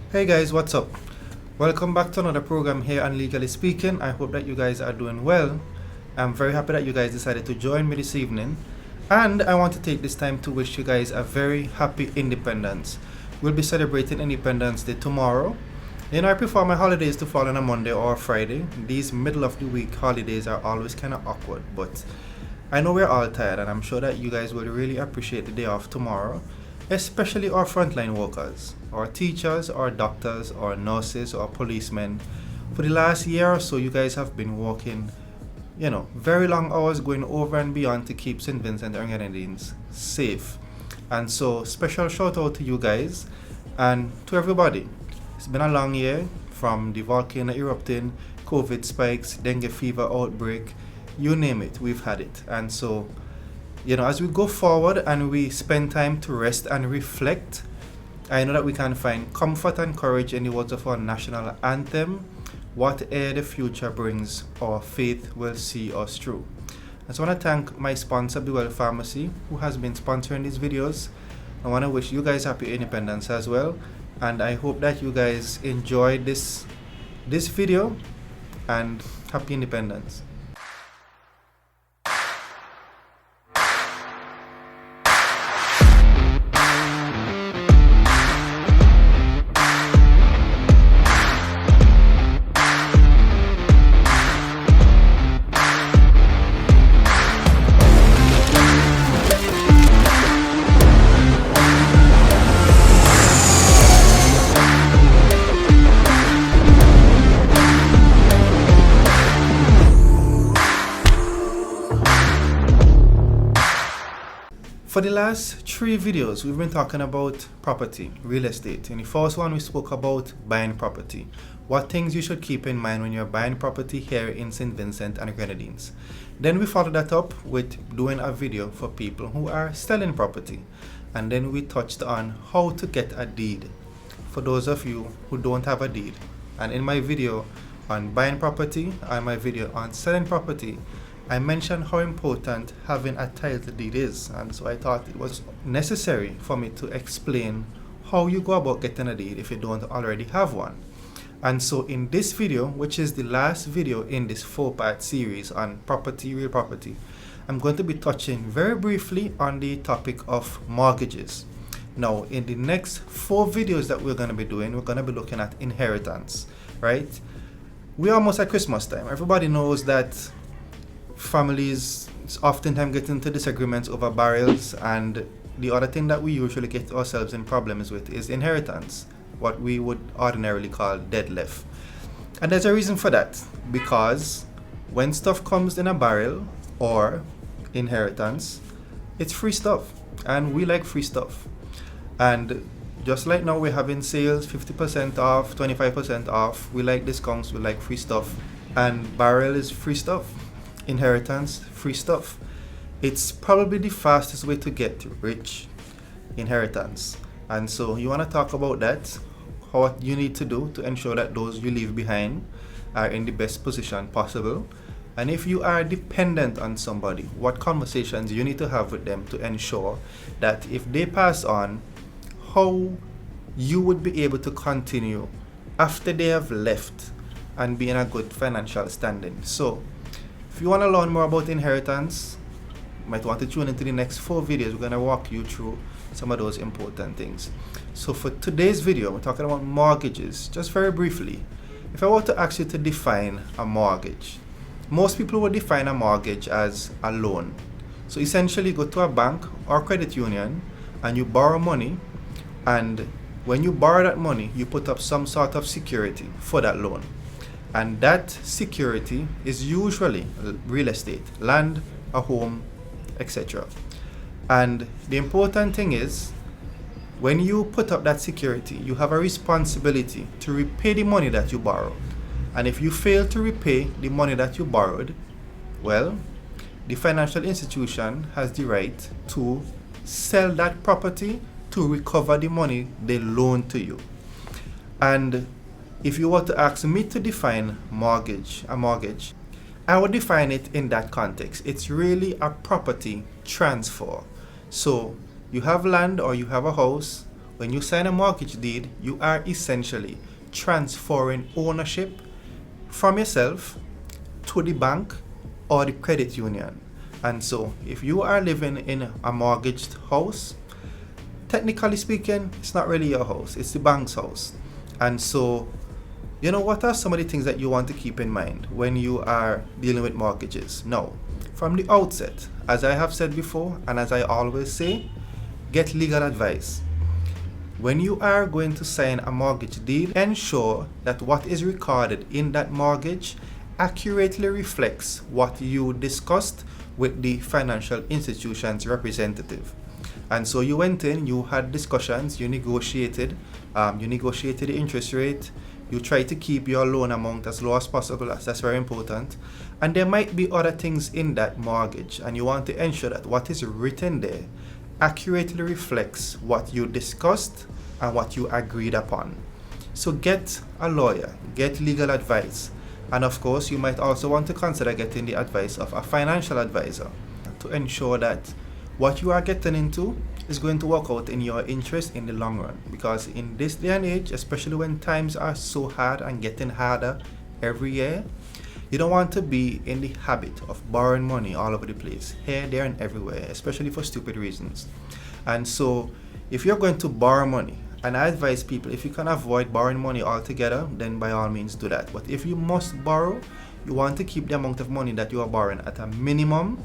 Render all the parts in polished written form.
Hey guys, what's up? Welcome back to another program here on Legally Speaking. I hope that you guys are doing well. I'm very happy that you guys decided to join me this evening. And I want to take this time to wish you guys a very happy Independence. We'll be celebrating Independence Day tomorrow. I prefer my holidays to fall on a Monday or a Friday. These middle of the week holidays are always kind of awkward, but I know we're all tired, and I'm sure that you guys will really appreciate the day off tomorrow, especially our frontline workers, our teachers, our doctors, our nurses, our policemen. For the last year or so, you guys have been working, very long hours, going over and beyond to keep St. Vincent and Grenadines safe. And so, special shout out to you guys and to everybody. It's been a long year, from the volcano erupting, COVID spikes, dengue fever outbreak, you name it, we've had it. And so, as we go forward and we spend time to rest and reflect, I know that we can find comfort and courage in the words of our national anthem. Whatever the future brings, our faith will see us through. I just want to thank my sponsor, Be Well Pharmacy, who has been sponsoring these videos. I want to wish you guys happy Independence as well. And I hope that you guys enjoyed this video, and happy Independence. For the last 3 videos, we've been talking about property, real estate. In the first one, we spoke about buying property. What things you should keep in mind when you're buying property here in St. Vincent and Grenadines. Then we followed that up with doing a video for people who are selling property. And then we touched on how to get a deed for those of you who don't have a deed. And in my video on buying property and my video on selling property, I mentioned how important having a title deed is, and so I thought it was necessary for me to explain how you go about getting a deed if you don't already have one. And so in this video, which is the last video in this 4-part series on property, real property, I'm going to be touching very briefly on the topic of mortgages. Now, in the next 4 videos that we're going to be doing, we're going to be looking at inheritance, right? We're almost at Christmas time. Everybody knows that families oftentimes get into disagreements over barrels, and the other thing that we usually get ourselves in problems with is inheritance, what we would ordinarily call dead left. And there's a reason for that, because when stuff comes in a barrel or inheritance, it's free stuff, and we like free stuff. And just like now we're having sales 50% off, 25% off, we like discounts, we like free stuff, and barrel is free stuff. Inheritance, free stuff. It's probably the fastest way to get rich, inheritance. And so you want to talk about that, what you need to do to ensure that those you leave behind are in the best position possible. And if you are dependent on somebody, what conversations you need to have with them to ensure that if they pass on, how you would be able to continue after they have left and be in a good financial standing. So if you want to learn more about inheritance, you might want to tune into the next 4 videos. We're going to walk you through some of those important things. So for today's video, we're talking about mortgages. Just very briefly, if I were to ask you to define a mortgage, most people would define a mortgage as a loan. So essentially, you go to a bank or credit union and you borrow money, and when you borrow that money, you put up some sort of security for that loan. And that security is usually real estate, land, a home, etc. And the important thing is, when you put up that security, you have a responsibility to repay the money that you borrowed. And if you fail to repay the money that you borrowed, well, the financial institution has the right to sell that property to recover the money they loaned to you. And if you were to ask me to define a mortgage, I would define it in that context. It's really a property transfer. So you have land or you have a house When you sign a mortgage deed, you are essentially transferring ownership from yourself to the bank or the credit union. And so if you are living in a mortgaged house, technically speaking, it's not really your house, it's the bank's house. And so, what are some of the things that you want to keep in mind when you are dealing with mortgages? Now, from the outset, as I have said before, and as I always say, get legal advice. When you are going to sign a mortgage deed, ensure that what is recorded in that mortgage accurately reflects what you discussed with the financial institution's representative. And so you went in, you had discussions, you negotiated the interest rate, you try to keep your loan amount as low as possible. That's very important. And there might be other things in that mortgage, and you want to ensure that what is written there accurately reflects what you discussed and what you agreed upon. So get a lawyer, get legal advice. And of course, you might also want to consider getting the advice of a financial advisor to ensure that what you are getting into is going to work out in your interest in the long run. Because in this day and age, especially when times are so hard and getting harder every year, you don't want to be in the habit of borrowing money all over the place, here, there, and everywhere, especially for stupid reasons. And so if you're going to borrow money, and I advise people, if you can avoid borrowing money altogether, then by all means do that. But if you must borrow, you want to keep the amount of money that you are borrowing at a minimum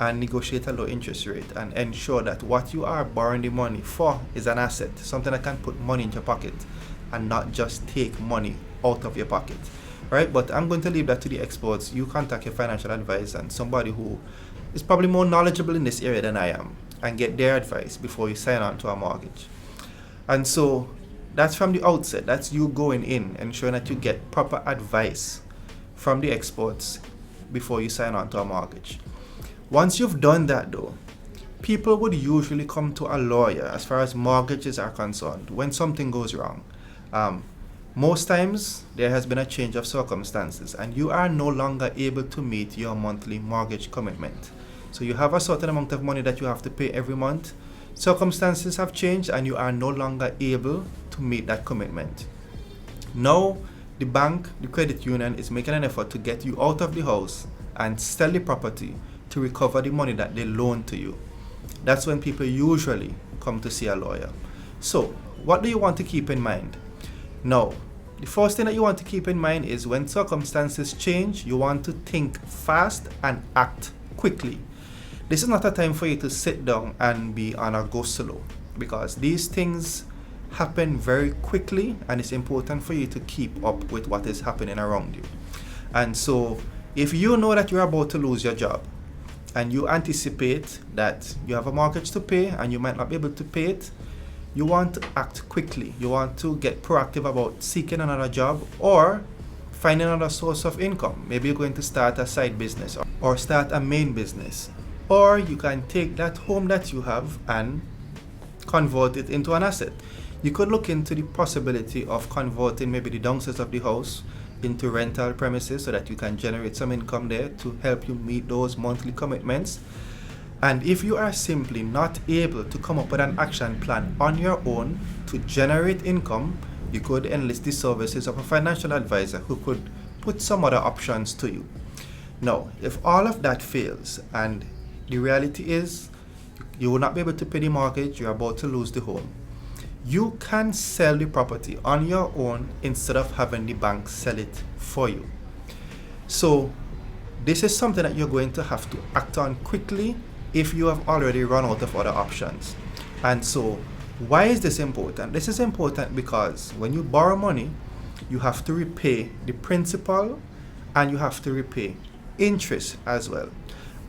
and negotiate a low interest rate and ensure that what you are borrowing the money for is an asset, something that can put money in your pocket and not just take money out of your pocket. Right? But I'm going to leave that to the experts. You contact your financial advisor and somebody who is probably more knowledgeable in this area than I am, and get their advice before you sign on to a mortgage. And so that's from the outset. That's you going in, ensuring that you get proper advice from the experts before you sign on to a mortgage. Once you've done that though, people would usually come to a lawyer as far as mortgages are concerned when something goes wrong. Most times there has been a change of circumstances and you are no longer able to meet your monthly mortgage commitment. So you have a certain amount of money that you have to pay every month. Circumstances have changed and you are no longer able to meet that commitment. Now the bank, the credit union is making an effort to get you out of the house and sell the property to recover the money that they loaned to you. That's when people usually come to see a lawyer. So what do you want to keep in mind? Now, the first thing that you want to keep in mind is when circumstances change, you want to think fast and act quickly. This is not a time for you to sit down and be on a go slow, because these things happen very quickly and it's important for you to keep up with what is happening around you. And so if you know that you're about to lose your job and you anticipate that you have a mortgage to pay and you might not be able to pay it, you want to act quickly. You want to get proactive about seeking another job or finding another source of income. Maybe you're going to start a side business or start a main business. Or you can take that home that you have and convert it into an asset. You could look into the possibility of converting maybe the downstairs of the house into rental premises so that you can generate some income there to help you meet those monthly commitments. And if you are simply not able to come up with an action plan on your own to generate income, you could enlist the services of a financial advisor who could put some other options to you. Now, if all of that fails and the reality is you will not be able to pay the mortgage, you're about to lose the home, you can sell the property on your own instead of having the bank sell it for you. So this is something that you're going to have to act on quickly if you have already run out of other options. And so why is this important? This is important because when you borrow money, you have to repay the principal and you have to repay interest as well.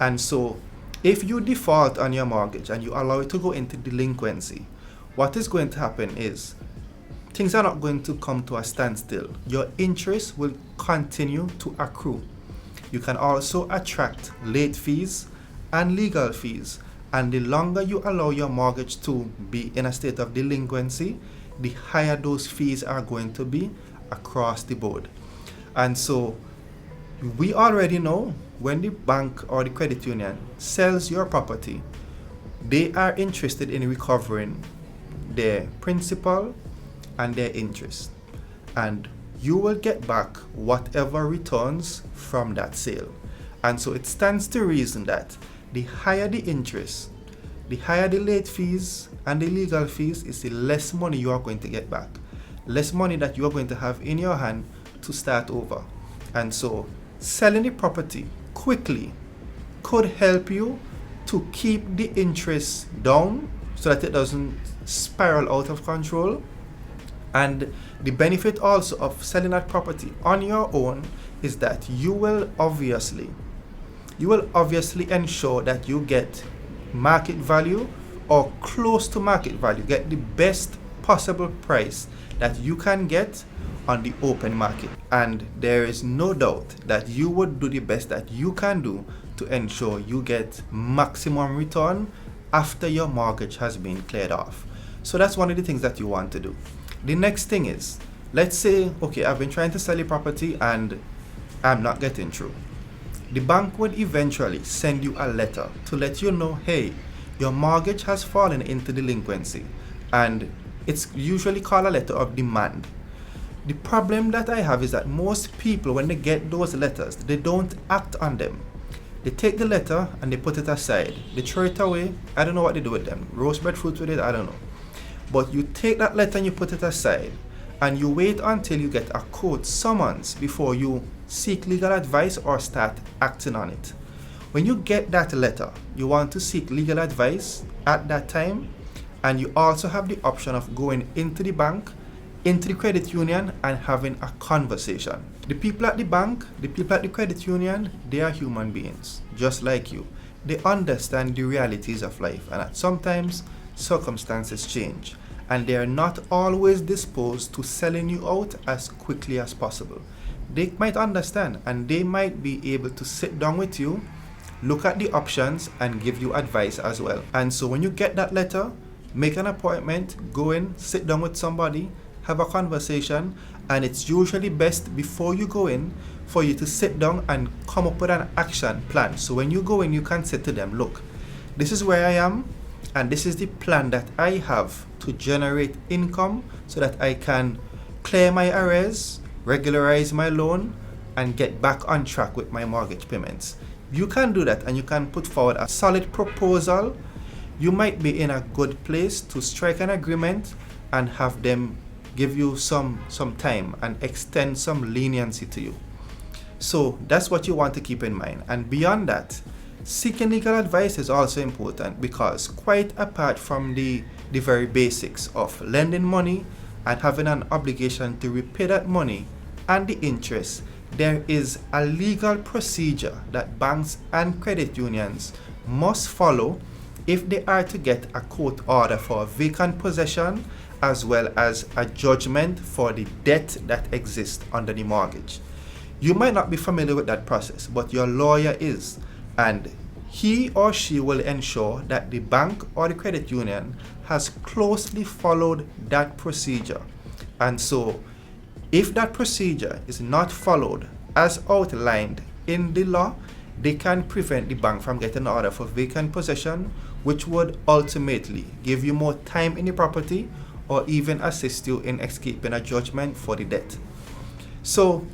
And so if you default on your mortgage and you allow it to go into delinquency, what is going to happen is things are not going to come to a standstill. Your interest will continue to accrue. You can also attract late fees and legal fees. And the longer you allow your mortgage to be in a state of delinquency, the higher those fees are going to be across the board. And so we already know when the bank or the credit union sells your property, they are interested in recovering their principal and their interest, and you will get back whatever returns from that sale. And so it stands to reason that the higher the interest, the higher the late fees and the legal fees, is the less money you are going to get back, less money that you are going to have in your hand to start over. And so selling the property quickly could help you to keep the interest down so that it doesn't spiral out of control. And the benefit also of selling that property on your own is that you will obviously ensure that you get market value or close to market value, get the best possible price that you can get on the open market. And there is no doubt that you would do the best that you can do to ensure you get maximum return after your mortgage has been cleared off. So that's one of the things that you want to do. The next thing is, let's say, okay, I've been trying to sell a property and I'm not getting through. The bank would eventually send you a letter to let you know, hey, your mortgage has fallen into delinquency, and it's usually called a letter of demand. The problem that I have is that most people, when they get those letters, they don't act on them. They take the letter and they put it aside. They throw it away. I don't know what they do with them. Roast breadfruit with it, I don't know. But you take that letter and you put it aside, and you wait until you get a court summons before you seek legal advice or start acting on it. When you get that letter, you want to seek legal advice at that time, and you also have the option of going into the bank, into the credit union, and having a conversation. The people at the bank, the people at the credit union, they are human beings, just like you. They understand the realities of life, and that sometimes circumstances change, and they are not always disposed to selling you out as quickly as possible. They might understand, and they might be able to sit down with you, look at the options, and give you advice as well. And so when you get that letter, make an appointment, go in, sit down with somebody, have a conversation, and it's usually best before you go in for you to sit down and come up with an action plan. So when you go in, you can say to them, look, this is where I am, and this is the plan that I have to generate income so that I can clear my arrears, regularize my loan, and get back on track with my mortgage payments. You can do that, and you can put forward a solid proposal. You might be in a good place to strike an agreement and have them give you some time and extend some leniency to you. So that's what you want to keep in mind. And beyond that, seeking legal advice is also important, because quite apart from the very basics of lending money and having an obligation to repay that money and the interest, there is a legal procedure that banks and credit unions must follow if they are to get a court order for vacant possession, as well as a judgment for the debt that exists under the mortgage. You might not be familiar with that process, but your lawyer is, and he or she will ensure that the bank or the credit union has closely followed that procedure. And so, if that procedure is not followed as outlined in the law, they can prevent the bank from getting an order for vacant possession, which would ultimately give you more time in the property or even assist you in escaping a judgment for the debt. So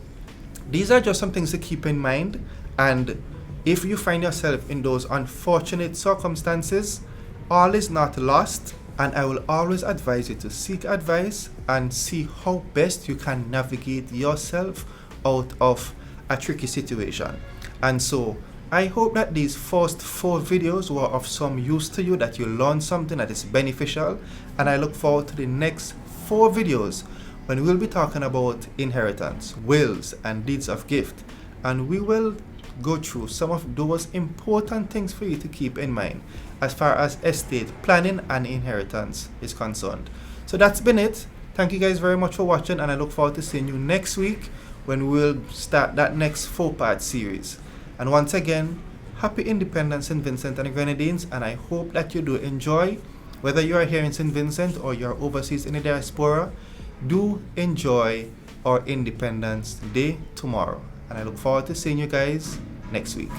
these are just some things to keep in mind, and if you find yourself in those unfortunate circumstances, all is not lost, and I will always advise you to seek advice and see how best you can navigate yourself out of a tricky situation. And so I hope that these first 4 videos were of some use to you, that you learned something that is beneficial, and I look forward to the next 4 videos when we'll be talking about inheritance, wills, and deeds of gift, and we will go through some of those important things for you to keep in mind as far as estate planning and inheritance is concerned. So that's been it. Thank you guys very much for watching, and I look forward to seeing you next week when we'll start that next 4-part series. And once again, happy Independence St. Vincent and the Grenadines, and I hope that you do enjoy, whether you are here in St. Vincent or you're overseas in the diaspora, do enjoy our Independence Day tomorrow. And I look forward to seeing you guys next week.